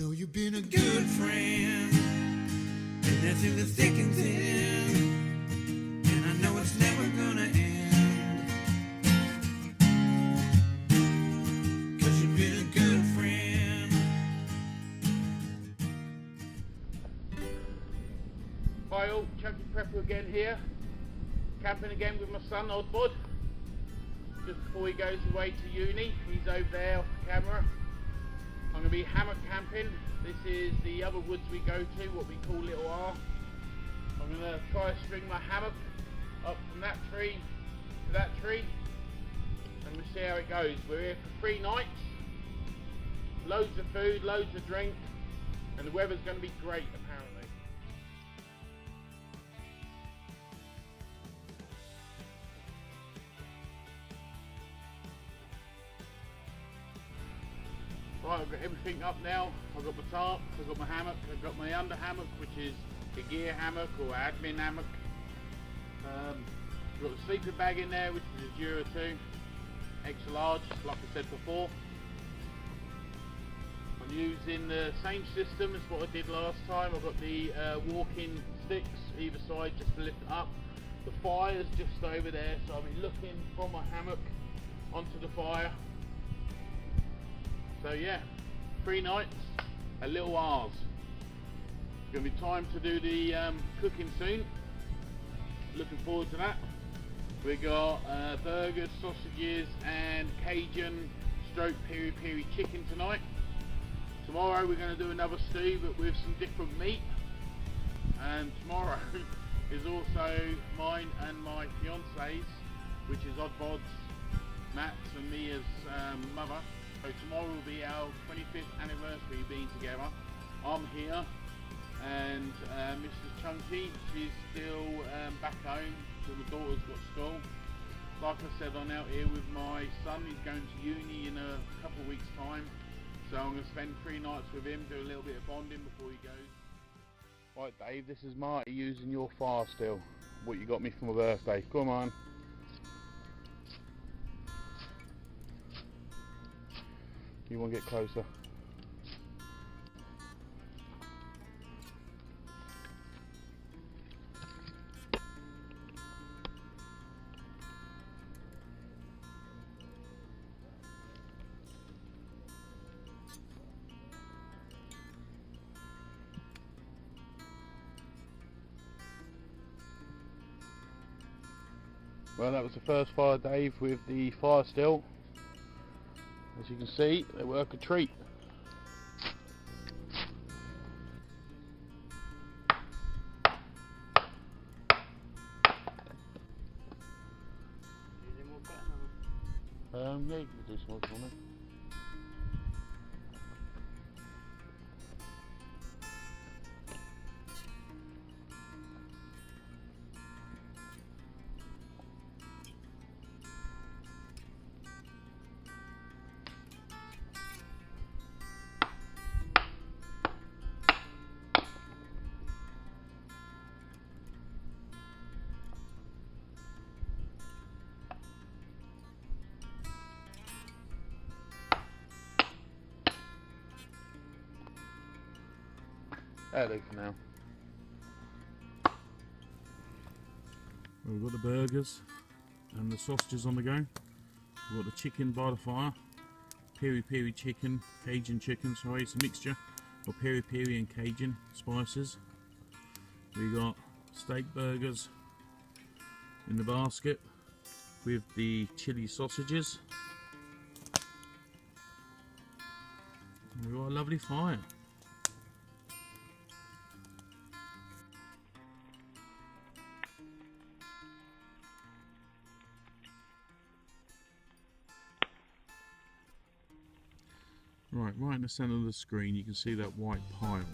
know you've been a good friend, and that's in the thick and thin, and I know it's never gonna end, 'cause you've been a good friend. Hi all, Chunky Prepper again here, camping again with my son OddBodd. Just before he goes away to uni, he's over there off the camera. I'm going to be hammock camping. This is the other woods we go to, what we call Little R. I'm going to try to string my hammock up from that tree to that tree, and we'll see how it goes. We're here for 3 nights, loads of food, loads of drink, and the weather's going to be great apparently. Right, I've got everything up now. I've got my tarp, I've got my hammock, I've got my under hammock, which is a gear hammock or admin hammock. I've got the sleeping bag in there, which is a Dura 2, extra large, like I said before. I'm using the same system as what I did last time. I've got the walking sticks either side just to lift it up. The fire's just over there, so I'll be looking from my hammock onto the fire. So yeah, 3 nights at Little R's. It's going to be time to do the cooking soon. Looking forward to that. We got burgers, sausages and Cajun stroke peri peri chicken tonight. Tomorrow we're going to do another stew but with some different meat. And tomorrow is also mine and my fiance's, which is OddBodd's, Matt's and Mia's mother. So tomorrow will be our 25th anniversary being together. I'm here and Mrs. Chunky, she's still back home because my daughter's got school. Like I said, I'm out here with my son. He's going to uni in a couple of weeks time. So I'm going to spend 3 nights with him, do a little bit of bonding before he goes. Right Dave, this is Marty using your fire still. What you got me for my birthday. Come on. You want to get closer? Well, that was the first fire, Dave, with the fire still. As you can see, they work a treat. Yeah, you can do some more on it. That'll do for now. We've got the burgers and the sausages on the go. We've got the chicken by the fire. Peri peri chicken, Cajun chicken, sorry, it's a mixture of peri peri and Cajun spices. We got steak burgers in the basket with the chili sausages. And we've got a lovely fire. Right in the centre of the screen you can see that white pile.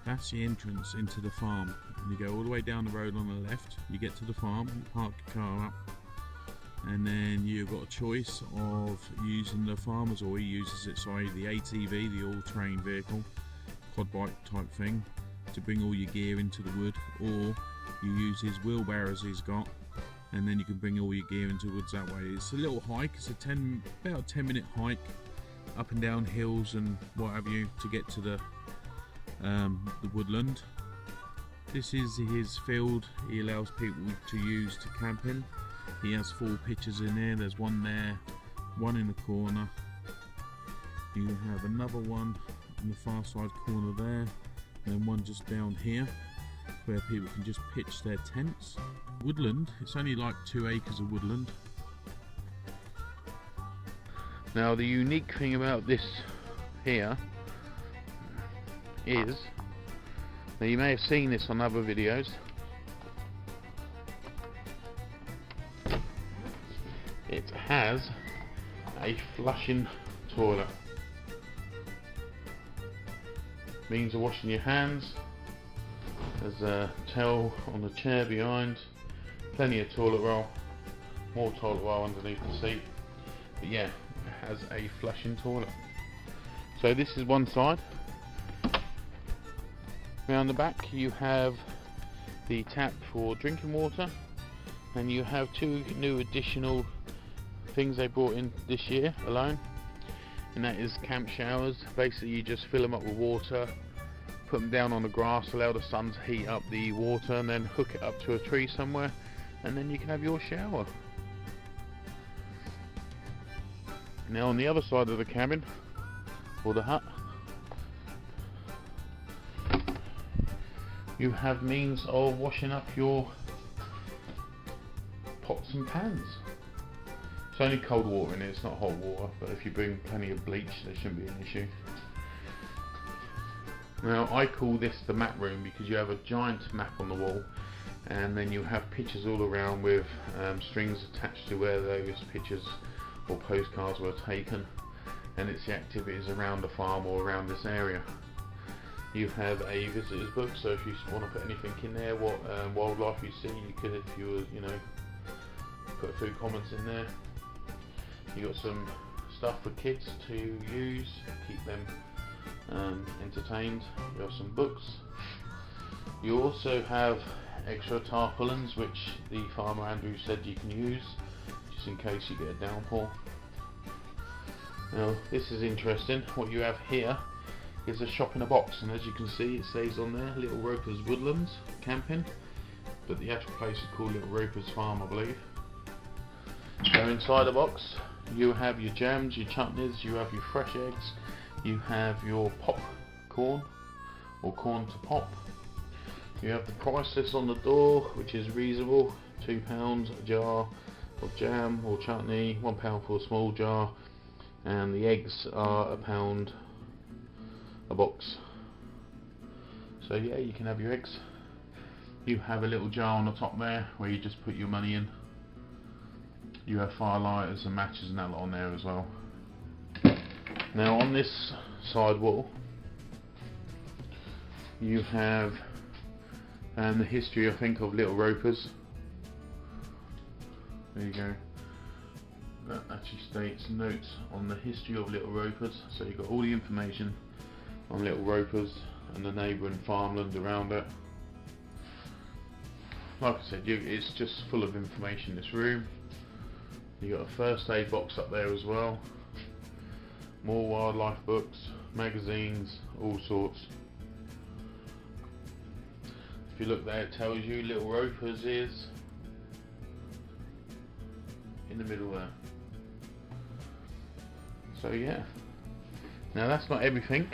That's the entrance into the farm. And you go all the way down the road on the left, you get to the farm, you park your car up, and then you've got a choice of using the farmer's, or he uses it, sorry, the ATV, the all-terrain vehicle, quad bike type thing, to bring all your gear into the wood, or you use his wheelbarrows he's got, and then you can bring all your gear into the woods that way. It's a little hike, it's about a 10-minute hike up and down hills and what have you to get to the woodland. This is his field he allows people to use to camp in. He has 4 pitches in there. There's one there, one in the corner. You have another one in the far side corner there, and one just down here where people can just pitch their tents. Woodland, it's only like 2 acres of woodland. Now the unique thing about this here is, now you may have seen this on other videos, it has a flushing toilet. Means of washing your hands. There's a towel on the chair behind, plenty of toilet roll, more toilet roll underneath the seat, but yeah, it has a flushing toilet. So this is one side. Round the back you have the tap for drinking water, and you have 2 new additional things they brought in this year alone, and that is camp showers. Basically you just fill them up with water, put them down on the grass, allow the sun to heat up the water, and then hook it up to a tree somewhere, and then you can have your shower. Now on the other side of the cabin, or the hut, you have means of washing up your pots and pans. It's only cold water in it, it's not hot water, but if you bring plenty of bleach there shouldn't be an issue. Now I call this the map room because you have a giant map on the wall, and then you have pictures all around with strings attached to where those pictures or postcards were taken, and it's the activities around the farm or around this area. You have a visitor's book, so if you want to put anything in there, what wildlife you see, you could, if you were, you know, put a few comments in there. You got some stuff for kids to use, keep them entertained. You have some books. You also have extra tarpaulins, which the farmer Andrew said you can use just in case you get a downpour. Now this is interesting. What you have here is a shop in a box, and as you can see it says on there Little Ropers Woodlands camping, but the actual place is called Little Ropers Farm, I believe. So inside the box you have your jams, your chutneys, you have your fresh eggs, you have your popcorn or corn to pop. You have the price list on the door, which is reasonable, £2 a jar of jam or chutney, £1 for a small jar, and the eggs are £1 a box. So yeah, you can have your eggs. You have a little jar on the top there where you just put your money in. You have firelighters and matches and that lot on there as well. Now on this side wall you have the history, I think, of Little Ropers. There you go. That actually states notes on the history of Little Ropers, so you've got all the information on Little Ropers and the neighbouring farmland around it. Like I said, it's just full of information, this room. You got a first aid box up there as well, more wildlife books, magazines, all sorts. If you look there, it tells you Little Ropers is in the middle there. So yeah, now that's not everything.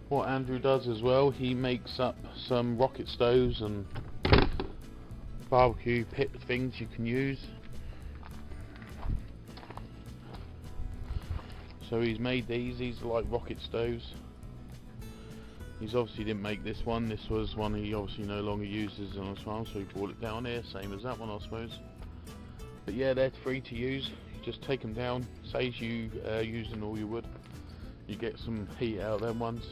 What Andrew does as well, he makes up some rocket stoves and barbecue pit things you can use. So he's made these are like rocket stoves. He's obviously didn't make this one. This was one he obviously no longer uses on his farm, so he brought it down here, same as that one I suppose. But yeah, they're free to use. You just take them down, saves you using all your wood. You get some heat out of them ones.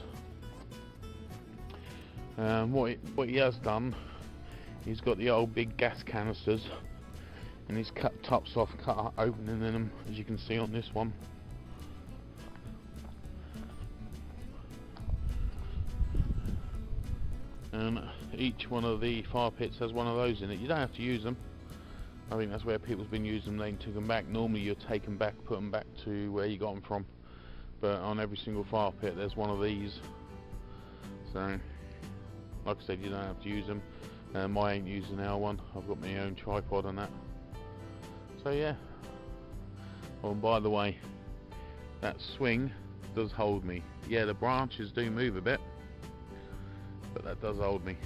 What he has done, he's got the old big gas canisters, and he's cut tops off, cut opening in them, as you can see on this one. And each one of the fire pits has one of those in it. You don't have to use them, I think that's where people's been using them, then took them back. Normally you take them back, put them back to where you got them from. But on every single fire pit there's one of these. So, like I said, you don't have to use them. I ain't using our one. I've got my own tripod and that. So yeah. Oh, and by the way, that swing does hold me. Yeah, the branches do move a bit, but that does hold me.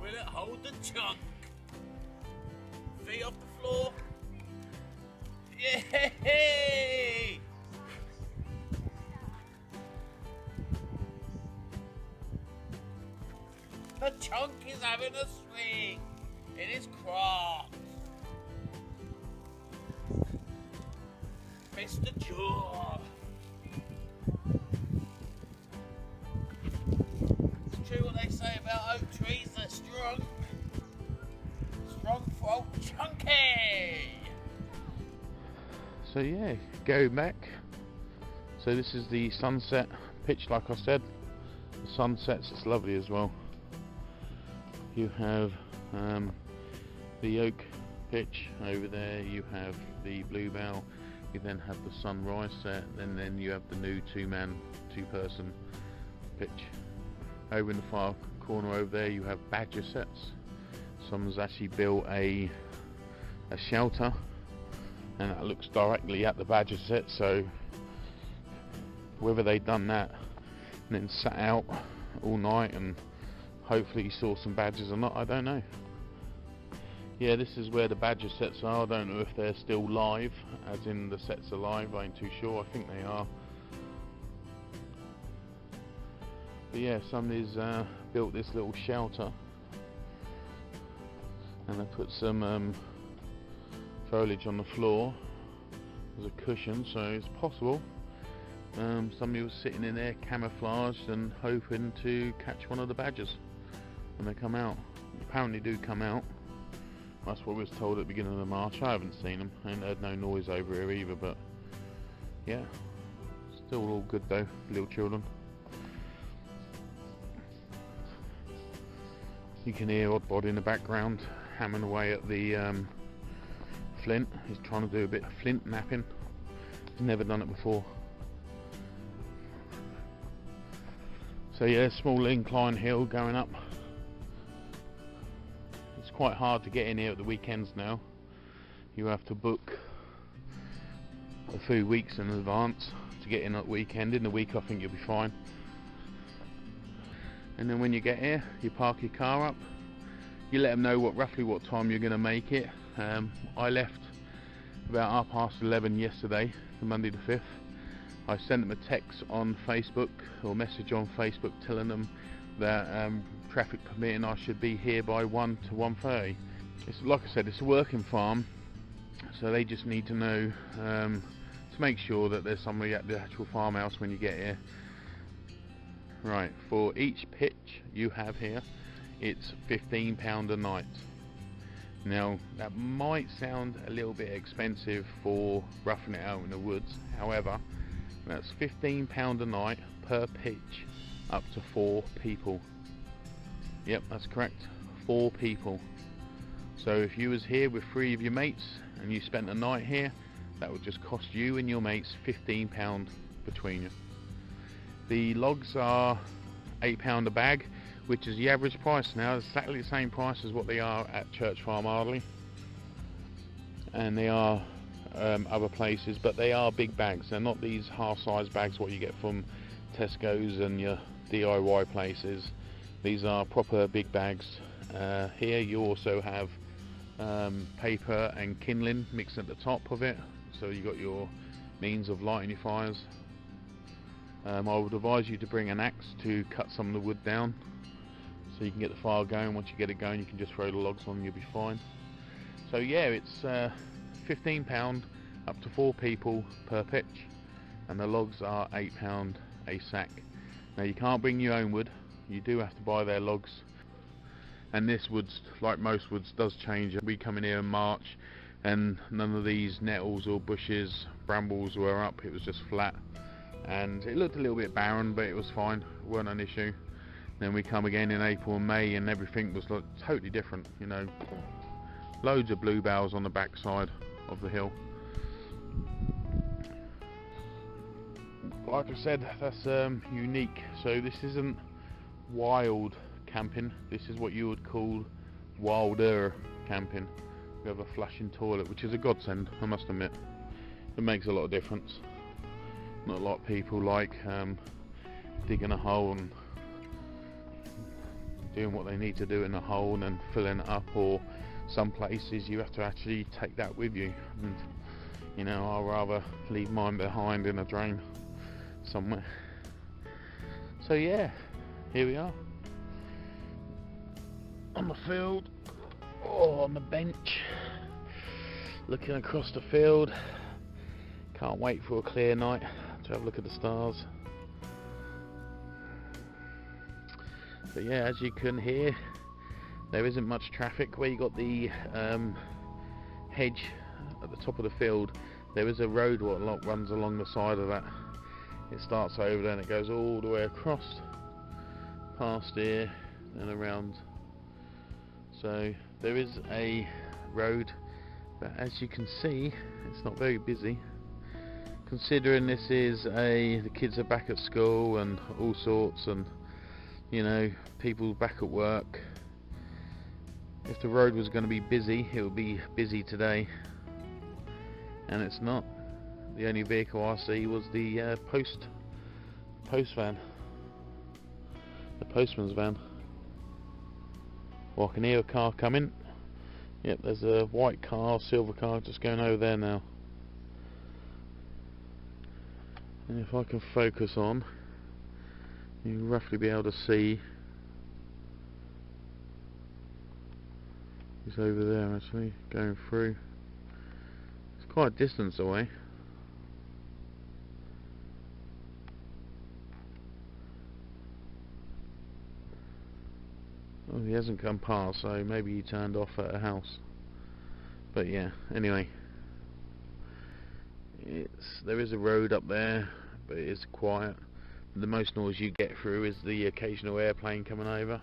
Will it hold the chunk? Feet off the floor. Yay! The chunk is having a swing in his craft. Mr. Jaw. It's true what they say about oak trees, they're strong. Strong for old chunky. So yeah, go back. So this is the sunset pitch, like I said. The sunsets, it's lovely as well. You have the oak pitch over there, you have the bluebell, you then have the sunrise set, and then you have the new two-person pitch. Over in the far corner over there you have badger sets. Someone's actually built a shelter, and that looks directly at the badger set, so whether they've done that and then sat out all night and hopefully saw some badgers or not, I don't know. Yeah, this is where the badger sets are. I don't know if they're still live, as in the sets are live, I ain't too sure. I think they are. But yeah, somebody's built this little shelter, and they put some foliage on the floor as a cushion, so it's possible somebody was sitting in there camouflaged and hoping to catch one of the badgers when they come out. Apparently do come out. That's what we was told at the beginning of the march. I haven't seen them. I ain't heard no noise over here either, but yeah, still all good though, little children. You can hear OddBodd in the background hammering away at the flint. He's trying to do a bit of flint napping. He's never done it before. So yeah, small incline hill going up. It's quite hard to get in here at the weekends now. You have to book a few weeks in advance to get in at weekend. In the week I think you'll be fine. And then when you get here, you park your car up. You let them know roughly what time you're going to make it. I left about 11:30 yesterday, the Monday the 5th. I sent them a text on Facebook or message on Facebook telling them that traffic permitting I should be here by 1 to 1:30. It's like I said, it's a working farm, so they just need to know to make sure that there's somebody at the actual farmhouse when you get here. Right, for each pitch you have here, it's £15 a night. Now that might sound a little bit expensive for roughing it out in the woods, however, that's £15 a night per pitch, up to 4 people. Yep, that's correct, 4 people. So if you was here with 3 of your mates and you spent a night here, that would just cost you and your mates £15 between you. The logs are £8 a bag, which is the average price now, exactly the same price as what they are at Church Farm Ardley, and they are other places, but they are big bags. They're not these half-size bags what you get from Tesco's and your DIY places. These are proper big bags. Here you also have paper and kindling mixed at the top of it, so you got your means of lighting your fires. I would advise you to bring an axe to cut some of the wood down so you can get the fire going. Once you get it going, you can just throw the logs on and you'll be fine. So yeah, it's £15 up to 4 people per pitch, and the logs are £8 a sack. Now you can't bring your own wood, you do have to buy their logs, and this woods, like most woods, does change. We come in here in March and none of these nettles or bushes, brambles were up, it was just flat, and it looked a little bit barren, but it was fine, it weren't an issue. Then we come again in April and May, and everything was like totally different. You know, loads of bluebells on the backside of the hill. Like I said, that's unique. So this isn't wild camping. This is what you would call wilder camping. We have a flushing toilet, which is a godsend, I must admit. It makes a lot of difference. Not a lot of people like digging a hole and doing what they need to do in a hole and then filling it up, or some places you have to actually take that with you, and you know, I'll rather leave mine behind in a drain somewhere. So yeah, here we are on the field, or on the bench, looking across the field. Can't wait for a clear night to have a look at the stars. But yeah, as you can hear, there isn't much traffic. Where you got the hedge at the top of the field, there is a road what runs along the side of that. It starts over there and it goes all the way across, past here and around. So there is a road, but as you can see, it's not very busy. Considering this is the kids are back at school and all sorts, and you know, people back at work. If the road was going to be busy, it would be busy today, and it's not. The only vehicle I see was the post van, the postman's van. Well, I can hear a car coming. Yep, there's a white car, silver car, just going over there now. And if I can focus on, you'll roughly be able to see he's over there actually, going through. It's quite a distance away. Oh, he hasn't come past, so maybe he turned off at a house. But yeah, anyway. There is a road up there, but it is quiet. The most noise you get through is the occasional airplane coming over.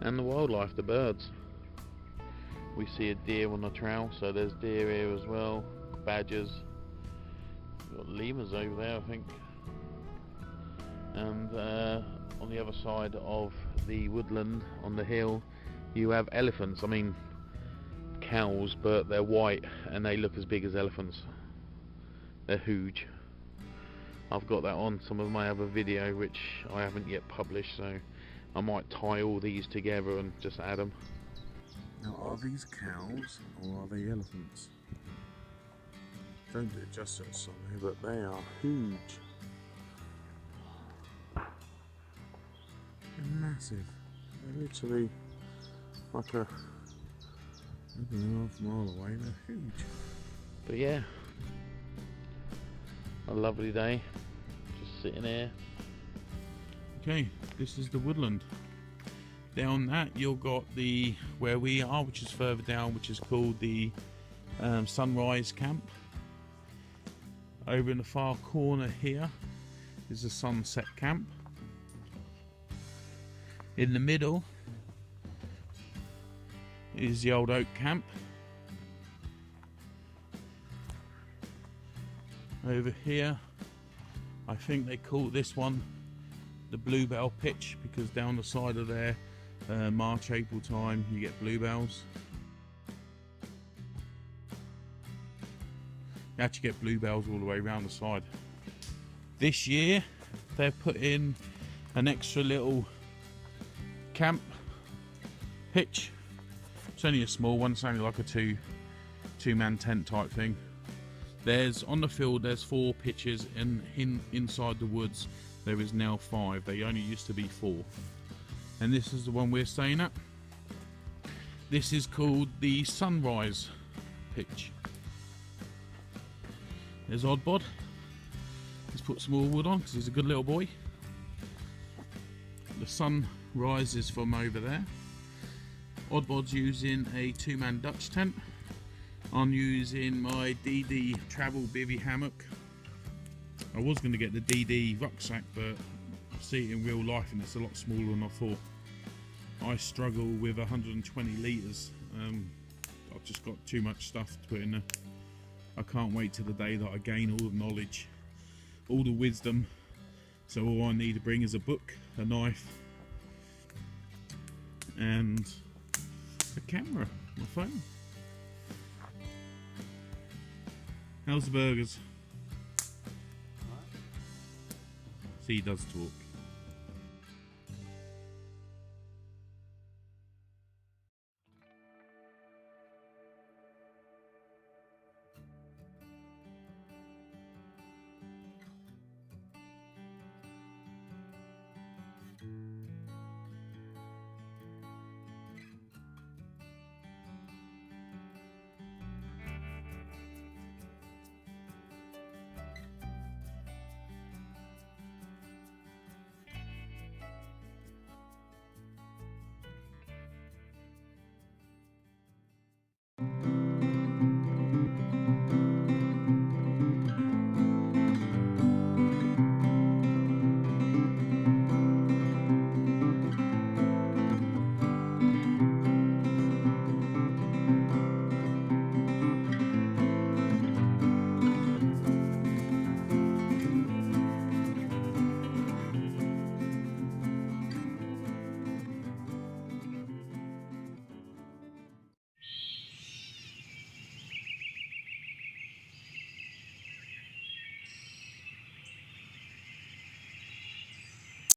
And the wildlife, the birds. We see a deer on the trail, so there's deer here as well. Badgers. We've got lemurs over there, I think. And on the other side of the woodland, on the hill, you have elephants. I mean, cows, but they're white and they look as big as elephants. They're huge. I've got that on some of my other video, which I haven't yet published, so I might tie all these together and just add them. Now, are these cows or are they elephants? Don't do it justice on me, but they are huge. They're massive. They're literally like a, I don't know, half a mile away. They're huge. But yeah, a lovely day, just sitting here. Okay, this is the woodland. Down that you've got the where we are, which is further down, which is called the sunrise camp. Over in the far corner here is the sunset camp. In the middle is the old oak camp. Over here, I think they call this one the bluebell pitch, because down the side of there, March, April time, you get bluebells. You actually get bluebells all the way around the side. This year, they've put in an extra little camp pitch. It's only a small one, it's only like a two-man tent type thing. There's on the field, there's 4 pitches, and inside the woods there is now 5. They only used to be 4. And this is the one we're staying at. This is called the sunrise pitch. There's OddBodd. Let's put some more wood on because he's a good little boy. The sun rises from over there. OddBodd's using a 2-man Dutch tent. I'm using my DD travel bivvy hammock. I was going to get the DD rucksack, but I see it in real life and it's a lot smaller than I thought. I struggle with 120 litres. I've just got too much stuff to put in there. I can't wait till the day that I gain all the knowledge, all the wisdom. So all I need to bring is a book, a knife, and a camera, my phone. How's the burgers? See, he does talk.